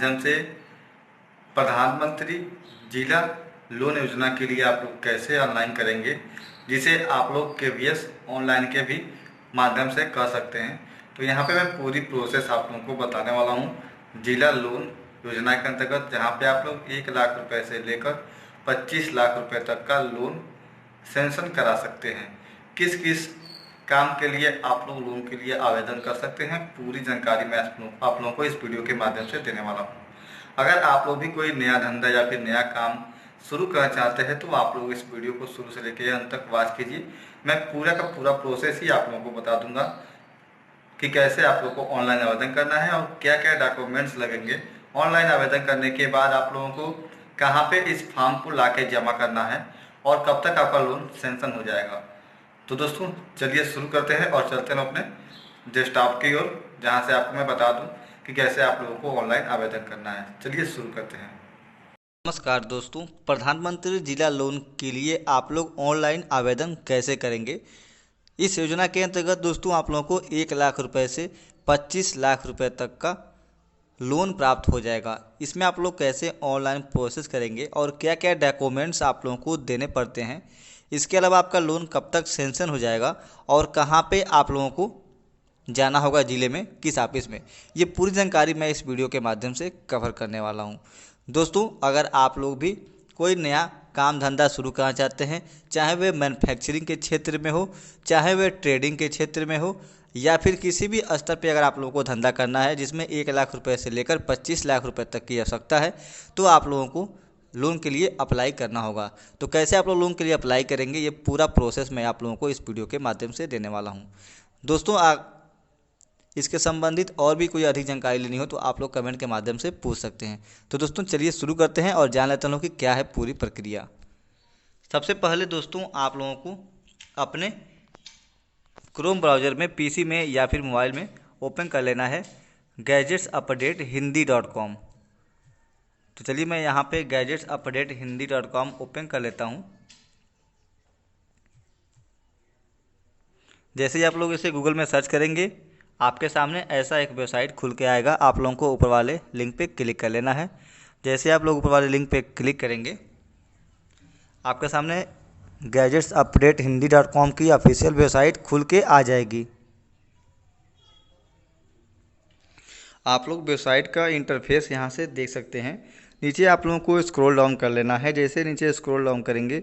माध्यम से प्रधानमंत्री जिला लोन योजना के लिए आप लोग कैसे ऑनलाइन करेंगे, जिसे आप लोग केवीएस ऑनलाइन के भी माध्यम से कर सकते हैं। तो यहाँ पे मैं पूरी प्रोसेस आप लोगों को बताने वाला हूँ जिला लोन योजना के अंतर्गत, जहाँ पे आप लोग 1 लाख रुपए से लेकर 25 लाख रुपए तक का लोन सेंक्शन करा सकते हैं। किस किस काम के लिए आप लोग लोन के लिए आवेदन कर सकते हैं, पूरी जानकारी मैं आप लोगों को इस वीडियो के माध्यम से देने वाला हूँ। अगर आप लोग भी कोई नया धंधा या फिर नया काम शुरू करना चाहते हैं तो आप लोग इस वीडियो को शुरू से लेकर अंत तक वॉच कीजिए। मैं पूरा का पूरा प्रोसेस ही आप लोगों को बता दूंगा कि कैसे आप लोग को ऑनलाइन आवेदन करना है और क्या क्या डॉक्यूमेंट्स लगेंगे। ऑनलाइन आवेदन करने के बाद आप लोगों को कहाँ पे इस फॉर्म को लाके जमा करना है और कब तक आपका लोन सेंक्शन हो जाएगा। तो दोस्तों चलिए शुरू करते हैं और चलते हैं अपने डेस्कटॉप की ओर, जहाँ से आपको मैं बता दूं कि कैसे आप लोगों को ऑनलाइन आवेदन करना है। चलिए शुरू करते हैं। नमस्कार दोस्तों, प्रधानमंत्री जिला लोन के लिए आप लोग ऑनलाइन आवेदन कैसे करेंगे। इस योजना के अंतर्गत दोस्तों आप लोगों को 1 लाख रुपए से 25 लाख रुपए तक का लोन प्राप्त हो जाएगा। इसमें आप लोग कैसे ऑनलाइन प्रोसेस करेंगे और क्या क्या डॉक्यूमेंट्स आप लोगों को देने पड़ते हैं, इसके अलावा आपका लोन कब तक सेंक्शन हो जाएगा और कहाँ पे आप लोगों को जाना होगा, ज़िले में किस ऑफिस में, ये पूरी जानकारी मैं इस वीडियो के माध्यम से कवर करने वाला हूँ। दोस्तों अगर आप लोग भी कोई नया काम धंधा शुरू करना चाहते हैं, चाहे वह मैन्युफैक्चरिंग के क्षेत्र में हो, चाहे वह ट्रेडिंग के क्षेत्र में हो, या फिर किसी भी स्तर पे अगर आप लोगों को धंधा करना है जिसमें 1 लाख रुपए से लेकर 25 लाख रुपए तक की आवश्यकता है, तो आप लोगों को लोन के लिए अप्लाई करना होगा। तो कैसे आप लोग लोन के लिए अप्लाई करेंगे, ये पूरा प्रोसेस मैं आप लोगों को इस वीडियो के माध्यम से देने वाला हूँ। दोस्तों इसके संबंधित और भी कोई अधिक जानकारी लेनी हो तो आप लोग कमेंट के माध्यम से पूछ सकते हैं। तो दोस्तों चलिए शुरू करते हैं और जान लेते हैं कि क्या है पूरी प्रक्रिया। सबसे पहले दोस्तों आप लोगों को अपने क्रोम ब्राउज़र में, पीसी में या फिर मोबाइल में ओपन कर लेना है gadgetsupdatehindi.com। तो चलिए मैं यहाँ पे gadgetsupdatehindi.com ओपन कर लेता हूँ। जैसे ही आप लोग इसे गूगल में सर्च करेंगे आपके सामने ऐसा एक वेबसाइट खुल के आएगा। आप लोगों को ऊपर वाले लिंक पे क्लिक कर लेना है। जैसे आप लोग ऊपर वाले लिंक पे क्लिक करेंगे आपके सामने gadgetsupdatehindi.com की ऑफिशियल वेबसाइट खुल के आ जाएगी। आप लोग वेबसाइट का इंटरफेस यहाँ से देख सकते हैं। नीचे आप लोगों को स्क्रॉल डाउन कर लेना है। जैसे नीचे स्क्रॉल डाउन करेंगे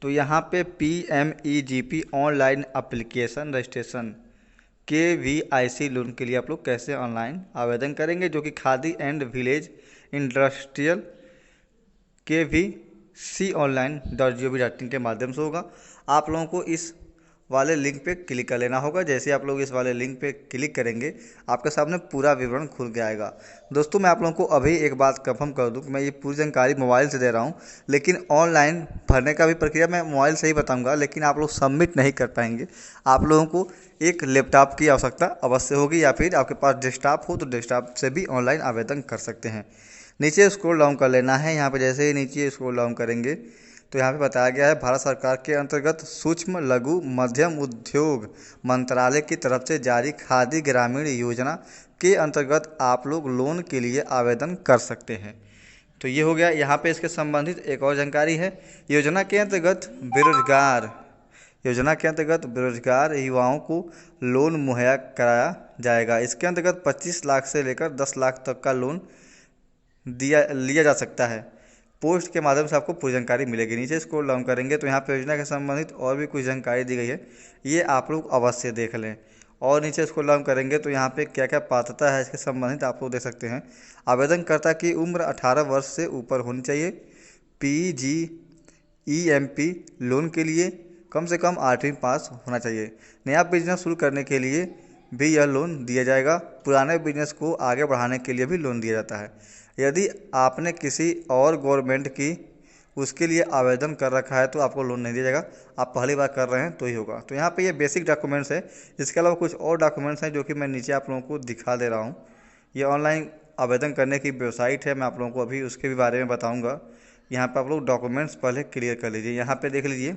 तो यहाँ पे PMEGP online application registration KVIC loan के लिए आप लोग कैसे ऑनलाइन आवेदन करेंगे, जो कि khadi and village industrial KVC online.gov.in के माध्यम से होगा। आप लोगों को इस वाले लिंक पे क्लिक कर लेना होगा। जैसे आप लोग इस वाले लिंक पे क्लिक करेंगे आपके सामने पूरा विवरण खुल के आएगा। दोस्तों मैं आप लोगों को अभी एक बात कंफर्म कर दूं कि मैं ये पूरी जानकारी मोबाइल से दे रहा हूँ, लेकिन ऑनलाइन भरने का भी प्रक्रिया मैं मोबाइल से ही बताऊँगा, लेकिन आप लोग सबमिट नहीं कर पाएंगे। आप लोगों को एक लैपटॉप की आवश्यकता अवश्य होगी, या फिर आपके पास डेस्कटॉप हो तो डेस्कटॉप से भी ऑनलाइन आवेदन कर सकते हैं। नीचे स्क्रॉल डाउन कर लेना है। यहाँ पे जैसे ही नीचे स्क्रॉल डाउन करेंगे तो यहाँ पे बताया गया है भारत सरकार के अंतर्गत सूक्ष्म लघु मध्यम उद्योग मंत्रालय की तरफ से जारी खादी ग्रामीण योजना के अंतर्गत आप लोग लोन के लिए आवेदन कर सकते हैं। तो ये हो गया। यहाँ पे इसके संबंधित एक और जानकारी है। योजना के अंतर्गत बेरोजगार युवाओं को लोन मुहैया कराया जाएगा। इसके अंतर्गत 25 लाख से लेकर 10 लाख तक का लोन लिया जा सकता है। पोस्ट के माध्यम से आपको पूरी जानकारी मिलेगी। नीचे स्क्रॉल डाउन करेंगे तो यहाँ पे योजना के संबंधित और भी कुछ जानकारी दी गई है, ये आप लोग अवश्य देख लें। और नीचे स्क्रॉल डाउन करेंगे तो यहाँ पे क्या क्या पात्रता है इसके संबंधित आप लोग देख सकते हैं। आवेदनकर्ता की उम्र 18 वर्ष से ऊपर होनी चाहिए। PGEMP लोन के लिए कम से कम 8वीं पास होना चाहिए। नया बिजनेस शुरू करने के लिए भी यह लोन दिया जाएगा। पुराने बिजनेस को आगे बढ़ाने के लिए भी लोन दिया जाता है। यदि आपने किसी और गवर्नमेंट की उसके लिए आवेदन कर रखा है तो आपको लोन नहीं दिया जाएगा। आप पहली बार कर रहे हैं तो ही होगा। तो यहाँ पे ये बेसिक डॉक्यूमेंट्स है। इसके अलावा कुछ और डॉक्यूमेंट्स हैं जो कि मैं नीचे आप लोगों को दिखा दे रहा हूँ। ये ऑनलाइन आवेदन करने की वेबसाइट है, मैं आप लोगों को अभी उसके भी बारे में बताऊँगा। यहाँ पर आप लोग डॉक्यूमेंट्स पहले क्लियर कर लीजिए। यहाँ पर देख लीजिए,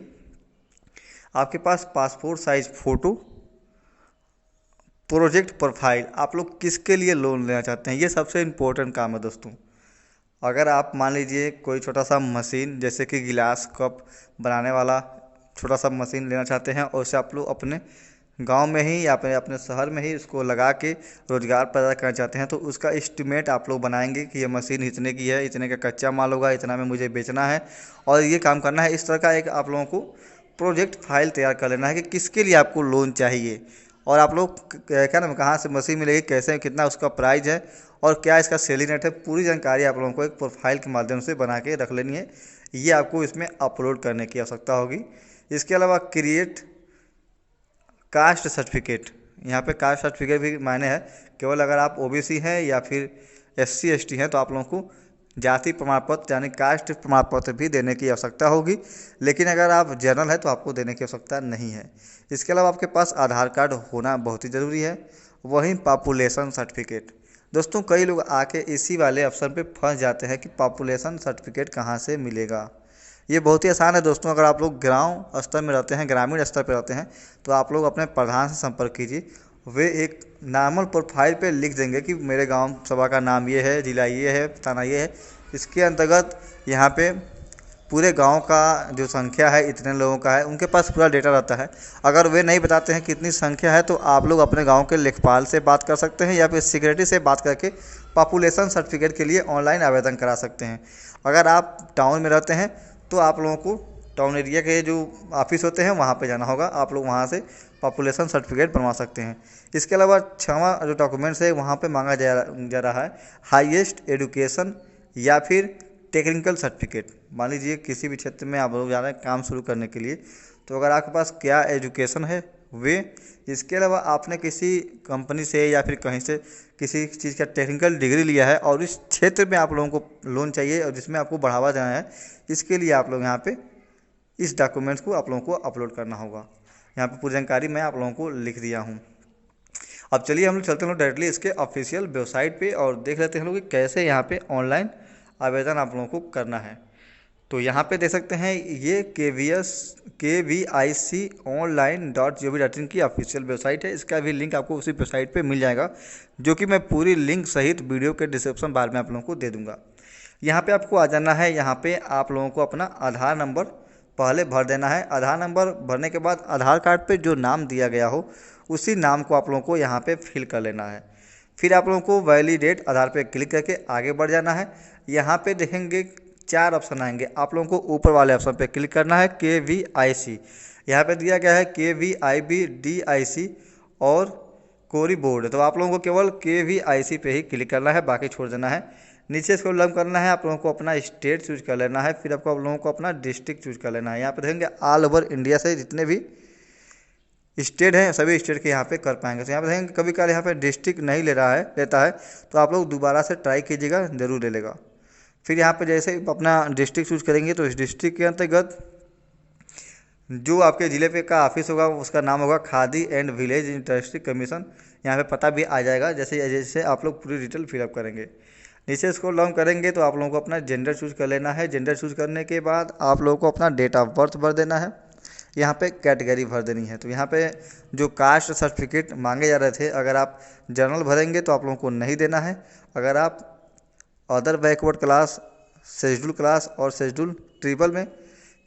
आपके पास passport size photo, project profile, आप लोग किसके लिए लोन लेना चाहते हैं, ये सबसे इम्पोर्टेंट काम है दोस्तों। अगर आप मान लीजिए कोई छोटा सा मशीन जैसे कि गिलास कप बनाने वाला छोटा सा मशीन लेना चाहते हैं और उसे आप लोग अपने गांव में ही या अपने अपने शहर में ही उसको लगा के रोज़गार पैदा करना चाहते हैं, तो उसका एस्टिमेट आप लोग बनाएंगे कि ये मशीन इतने की है, इतने का कच्चा माल होगा, इतना में मुझे बेचना है और ये काम करना है। इस तरह का एक आप लोगों को प्रोजेक्ट फाइल तैयार कर लेना है कि किसके लिए आपको लोन चाहिए और आप लोग क्या नाम कहाँ से मशीन मिलेगी, कैसे, कितना उसका प्राइस है और क्या इसका सेलिंग रेट है, पूरी जानकारी आप लोगों को एक प्रोफाइल के माध्यम से बना के रख लेनी है। ये आपको इसमें अपलोड करने की आवश्यकता होगी। इसके अलावा क्रिएट कास्ट सर्टिफिकेट, यहाँ पे कास्ट सर्टिफिकेट भी मायने है केवल अगर आप ओबीसी हैं या फिर SC ST हैं तो आप लोगों को जाति प्रमाण पत्र यानी कास्ट प्रमाण पत्र भी देने की आवश्यकता होगी, लेकिन अगर आप जनरल है तो आपको देने की आवश्यकता नहीं है। इसके अलावा आपके पास आधार कार्ड होना बहुत ही ज़रूरी है। वहीं पॉपुलेशन सर्टिफिकेट, दोस्तों कई लोग आके इसी वाले ऑप्शन पे फंस जाते हैं कि पॉपुलेशन सर्टिफिकेट कहाँ से मिलेगा। ये बहुत ही आसान है दोस्तों, अगर आप लोग गांव स्तर में रहते हैं, ग्रामीण स्तर पर रहते हैं, तो आप लोग अपने प्रधान से संपर्क कीजिए। वे एक नॉर्मल प्रोफाइल पे लिख देंगे कि मेरे गांव सभा का नाम ये है, जिला ये है, थाना ये है। इसके अंतर्गत यहाँ पे पूरे गांव का जो संख्या है इतने लोगों का है, उनके पास पूरा डेटा रहता है। अगर वे नहीं बताते हैं कितनी संख्या है तो आप लोग अपने गांव के लेखपाल से बात कर सकते हैं या फिर सिक्योरिटी से बात करके पॉपुलेशन सर्टिफिकेट के लिए ऑनलाइन आवेदन करा सकते हैं। अगर आप टाउन में रहते हैं तो आप लोगों को टाउन एरिया के जो ऑफिस होते हैं वहाँ पे जाना होगा, आप लोग वहाँ से पॉपुलेशन सर्टिफिकेट बनवा सकते हैं। इसके अलावा 6वां जो डॉक्यूमेंट्स है वहाँ पे मांगा जा रहा है हाईएस्ट एजुकेशन या फिर टेक्निकल सर्टिफिकेट। मान लीजिए किसी भी क्षेत्र में आप लोग जा रहे हैं काम शुरू करने के लिए, तो अगर आपके पास क्या एजुकेशन है वे, इसके अलावा आपने किसी कंपनी से या फिर कहीं से किसी चीज़ का टेक्निकल डिग्री लिया है और इस क्षेत्र में आप लोगों को लोन चाहिए और जिसमें आपको बढ़ावा देना है, इसके लिए आप लोग यहाँ पे इस डॉक्यूमेंट्स को आप लोगों को अपलोड करना होगा। यहाँ पे पूरी जानकारी मैं आप लोगों को लिख दिया हूँ। अब चलिए हम लोग चलते हैं डायरेक्टली इसके ऑफिशियल वेबसाइट पे और देख लेते हैं लोग कि कैसे यहाँ पे ऑनलाइन आवेदन आप लोगों को करना है। तो यहाँ पे देख सकते हैं ये KVIC online.gov.in की ऑफिशियल वेबसाइट है। इसका भी लिंक आपको उसी वेबसाइट पे मिल जाएगा, जो कि मैं पूरी लिंक सहित वीडियो के डिस्क्रिप्शन बार में आप लोगों को दे दूँगा। यहाँ पे आपको आ जाना है। यहाँ पे आप लोगों को अपना आधार नंबर पहले भर देना है। आधार नंबर भरने के बाद आधार कार्ड पे जो नाम दिया गया हो उसी नाम को आप लोगों को यहाँ पे फिल कर लेना है। फिर आप लोगों को वैलिडेट आधार पे क्लिक करके आगे बढ़ जाना है। यहाँ पे देखेंगे 4 ऑप्शन आएंगे, आप लोगों को ऊपर वाले ऑप्शन पे क्लिक करना है। KVIC यहाँ पे दिया गया है KVIB DIC और कोरी बोर्ड, तो आप लोगों को केवल KVIC पे ही क्लिक करना है, बाकी छोड़ देना है। नीचे इसको लर्न करना है, आप लोगों को अपना स्टेट चूज कर लेना है। फिर आपको आप लोगों को अपना डिस्ट्रिक्ट चूज कर लेना है। यहाँ पे देखेंगे ऑल ओवर इंडिया से जितने भी स्टेट हैं सभी स्टेट के यहाँ पे कर पाएंगे। तो यहाँ पे देखेंगे कभी कभार यहाँ पे डिस्ट्रिक्ट नहीं लेता है तो आप लोग दोबारा से ट्राई कीजिएगा, ज़रूर ले लेगा। फिर यहाँ पे जैसे अपना डिस्ट्रिक्ट चूज करेंगे तो इस डिस्ट्रिक्ट के अंतर्गत जो आपके ज़िले पे का ऑफिस होगा उसका नाम होगा khadi and village industry commission. यहाँ पे पता भी आ जाएगा जैसे जैसे आप लोग पूरी डिटेल फिलअप करेंगे। नीचे इसको लॉन्ग करेंगे तो आप लोगों को अपना जेंडर चूज कर लेना है। जेंडर चूज करने के बाद आप लोगों को अपना डेट ऑफ बर्थ भर देना है। यहाँ पे कैटेगरी भर देनी है। तो यहाँ पे जो कास्ट सर्टिफिकेट मांगे जा रहे थे, अगर आप जनरल भरेंगे तो आप लोगों को नहीं देना है। अगर आप other backward class, schedule class और शेड्यूल ट्रिबल में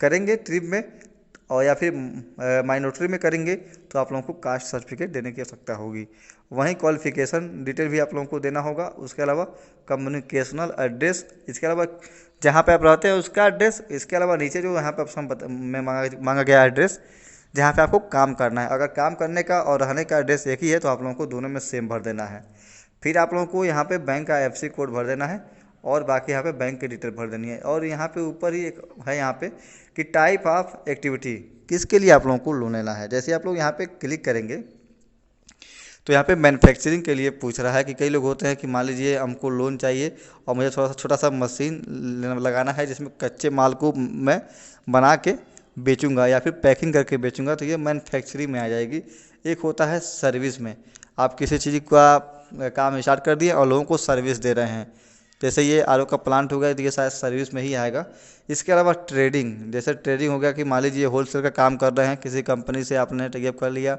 करेंगे, ट्रिब में और या फिर माइनॉरिटी में करेंगे तो आप लोगों को कास्ट सर्टिफिकेट देने की आवश्यकता होगी। वहीं क्वालिफिकेशन डिटेल भी आप लोगों को देना होगा। उसके अलावा कम्युनिकेशनल एड्रेस, इसके अलावा जहाँ पे आप रहते हैं उसका एड्रेस, इसके अलावा नीचे जो यहाँ पे ऑप्शन में मांगा गया एड्रेस जहाँ पे आपको काम करना है। अगर काम करने का और रहने का एड्रेस एक ही है तो आप लोगों को दोनों में सेम भर देना है। फिर आप लोगों को यहाँ पे बैंक का IFSC कोड भर देना है और बाकी यहाँ पे बैंक की डिटेल भर देनी है। और यहाँ पे ऊपर ही एक है यहाँ पे कि टाइप ऑफ एक्टिविटी किसके लिए आप लोगों को लोन लेना है। जैसे आप लोग यहाँ पे क्लिक करेंगे तो यहाँ पे मैन्युफैक्चरिंग के लिए पूछ रहा है कि कई लोग होते हैं कि मान लीजिए हमको लोन चाहिए और मुझे थोड़ा सा छोटा सा मशीन लगाना है जिसमें कच्चे माल को मैं बना के बेचूंगा या फिर पैकिंग करके बेचूंगा, तो ये मैन्युफैक्चरिंग में आ जाएगी। एक होता है सर्विस में, आप किसी चीज़ का काम स्टार्ट कर दिए और लोगों को सर्विस दे रहे हैं, जैसे ये आलू का प्लांट हो गया तो ये शायद सर्विस में ही आएगा। इसके अलावा ट्रेडिंग, जैसे ट्रेडिंग हो गया कि मान लीजिए होलसेल का काम कर रहे हैं, किसी कंपनी से आपने टाइप कर लिया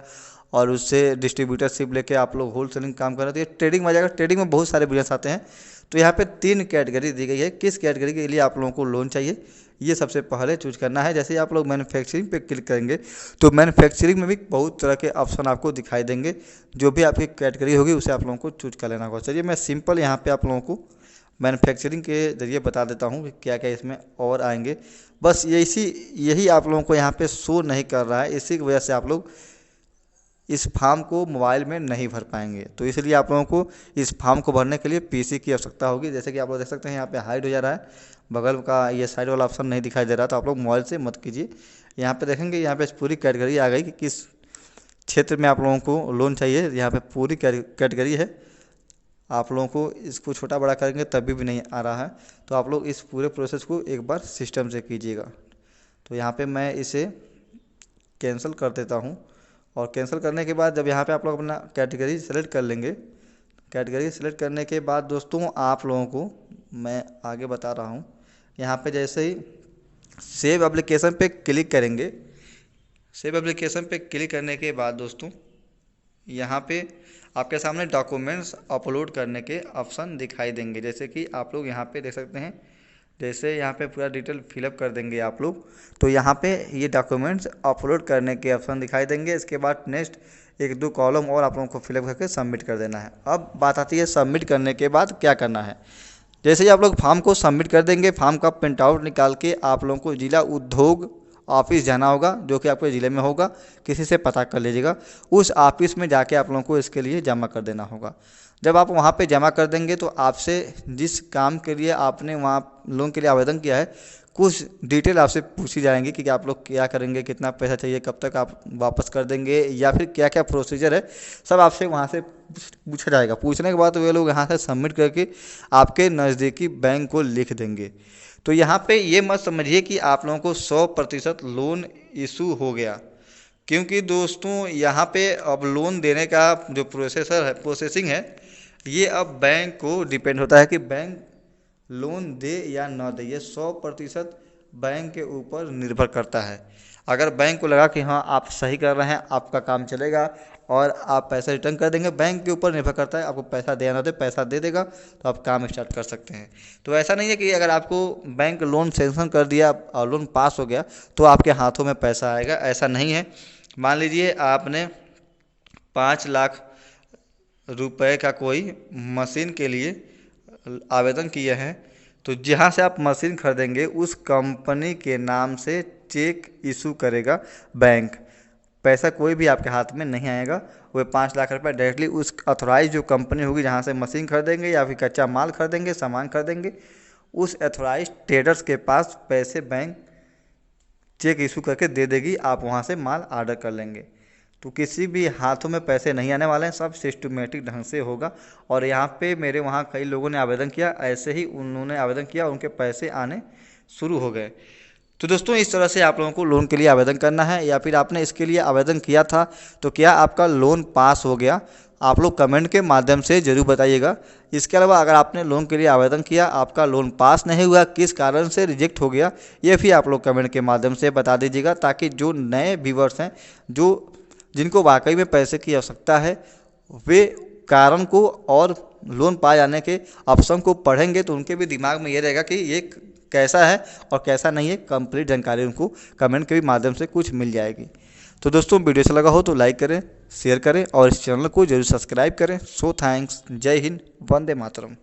और उससे डिस्ट्रीब्यूटरशिप लेके आप लोग होलसेलिंग काम कर रहे हैं तो ये ट्रेडिंग में आ जाएगा। ट्रेडिंग में बहुत सारे बिजनेस आते हैं, तो यहाँ पे 3 कैटेगरी दी गई है, किस कैटेगरी के लिए आप लोगों को लोन चाहिए ये सबसे पहले चूज करना है। जैसे ही आप लोग मैन्युफैक्चरिंग पे क्लिक करेंगे तो मैन्युफैक्चरिंग में भी बहुत तरह के ऑप्शन आपको दिखाई देंगे, जो भी आपकी कैटेगरी होगी उसे आप लोगों को चूज कर लेना होगा। चलिए मैं सिंपल यहाँ पे आप लोगों को मैन्युफैक्चरिंग के ज़रिए बता देता हूँ कि क्या क्या इसमें और आएंगे। बस यही आप लोगों को यहाँ पे शो नहीं कर रहा है, इसी की वजह से आप लोग इस फॉर्म को मोबाइल में नहीं भर पाएंगे। तो इसलिए आप लोगों को इस फॉर्म को भरने के लिए पीसी की आवश्यकता होगी। जैसे कि आप लोग देख सकते हैं यहाँ पे हाइड हो जा रहा है, बगल का ये साइड वाला ऑप्शन नहीं दिखाई दे रहा, तो आप लोग मोबाइल से मत कीजिए। यहाँ पे देखेंगे यहाँ पे पूरी कैटेगरी आ गई कि किस क्षेत्र में आप लोगों को लोन चाहिए। यहाँ पे पूरी कैटेगरी है, आप लोगों को इसको छोटा बड़ा करेंगे तभी भी नहीं आ रहा है, तो आप लोग इस पूरे प्रोसेस को एक बार सिस्टम से कीजिएगा। तो यहाँ पे मैं इसे कैंसिल कर देता हूँ, और कैंसिल करने के बाद जब यहाँ पे आप लोग अपना कैटेगरी सेलेक्ट कर लेंगे, कैटेगरी सेलेक्ट करने के बाद दोस्तों आप लोगों को मैं आगे बता रहा हूँ, यहाँ पे जैसे ही सेव एप्लीकेशन पे क्लिक करेंगे, सेव एप्लीकेशन पे क्लिक करने के बाद दोस्तों यहाँ पे आपके सामने डॉक्यूमेंट्स अपलोड करने के ऑप्शन दिखाई देंगे। जैसे कि आप लोग यहाँ पे देख सकते हैं, जैसे यहाँ पे पूरा डिटेल फिलअप कर देंगे आप लोग, तो यहाँ पे ये डॉक्यूमेंट्स अपलोड करने के ऑप्शन दिखाई देंगे। इसके बाद नेक्स्ट 1-2 कॉलम और आप लोगों को फिलअप करके सबमिट कर देना है। अब बात आती है सबमिट करने के बाद क्या करना है। जैसे ही आप लोग फॉर्म को सबमिट कर देंगे, फॉर्म का प्रिंट आउट निकाल के आप लोगों को जिला उद्योग ऑफिस जाना होगा, जो कि आपके ज़िले में होगा, किसी से पता कर लीजिएगा। उस ऑफिस में जाके आप लोगों को इसके लिए जमा कर देना होगा। जब आप वहाँ पे जमा कर देंगे तो आपसे जिस काम के लिए आपने वहाँ लोन के लिए आवेदन किया है, कुछ डिटेल आपसे पूछी जाएंगी कि आप लोग क्या करेंगे, कितना पैसा चाहिए, कब तक आप वापस कर देंगे, या फिर क्या क्या प्रोसीजर है, सब आपसे वहाँ से पूछा जाएगा। पूछने के बाद वे लोग यहाँ से सबमिट करके आपके नज़दीकी बैंक को लिख देंगे। तो यहाँ पे ये मत समझिए कि आप लोगों को 100% लोन इशू हो गया, क्योंकि दोस्तों यहाँ पे अब लोन देने का जो प्रोसेसिंग है, ये अब बैंक को डिपेंड होता है कि बैंक लोन दे या ना दे। ये 100% बैंक के ऊपर निर्भर करता है। अगर बैंक को लगा कि हाँ आप सही कर रहे हैं, आपका काम चलेगा और आप पैसा रिटर्न कर देंगे, बैंक के ऊपर निर्भर करता है, आपको पैसा दे या ना दे, पैसा दे देगा तो आप काम स्टार्ट कर सकते हैं। तो ऐसा नहीं है कि अगर आपको बैंक लोन सेंक्शन कर दिया और लोन पास हो गया तो आपके हाथों में पैसा आएगा, ऐसा नहीं है। मान लीजिए आपने 5 लाख रुपए का कोई मशीन के लिए आवेदन किए हैं, तो जहाँ से आप मशीन खरीदेंगे उस कंपनी के नाम से चेक इशू करेगा बैंक। पैसा कोई भी आपके हाथ में नहीं आएगा, वो 5 लाख रुपए डायरेक्टली उस अथोराइज जो कंपनी होगी जहाँ से मशीन खरीदेंगे या फिर कच्चा माल खरीदेंगे, सामान खरीदेंगे, उस अथोराइज ट्रेडर्स के पास पैसे बैंक चेक इशू करके दे देगी, आप वहाँ से माल ऑर्डर कर लेंगे। तो किसी भी हाथों में पैसे नहीं आने वाले हैं, सब सिस्टमेटिक ढंग से होगा। और यहाँ पे मेरे वहाँ कई लोगों ने आवेदन किया, ऐसे ही उन्होंने आवेदन किया, उनके पैसे आने शुरू हो गए। तो दोस्तों इस तरह से आप लोगों को लोन के लिए आवेदन करना है, या फिर आपने इसके लिए आवेदन किया था तो क्या आपका लोन पास हो गया, आप लोग कमेंट के माध्यम से ज़रूर बताइएगा। इसके अलावा अगर आपने लोन के लिए आवेदन किया, आपका लोन पास नहीं हुआ, किस कारण से रिजेक्ट हो गया, ये भी आप लोग कमेंट के माध्यम से बता दीजिएगा, ताकि जो नए व्यूअर्स हैं, जो जिनको वाकई में पैसे की आवश्यकता है, वे कारण को और लोन पाए जाने के ऑप्शन को पढ़ेंगे तो उनके भी दिमाग में ये रहेगा कि ये कैसा है और कैसा नहीं है। कंप्लीट जानकारी उनको कमेंट के भी माध्यम से कुछ मिल जाएगी। तो दोस्तों वीडियो अच्छा लगा हो तो लाइक करें, शेयर करें और इस चैनल को जरूर सब्सक्राइब करें। सो थैंक्स, जय हिंद, वंदे मातरम।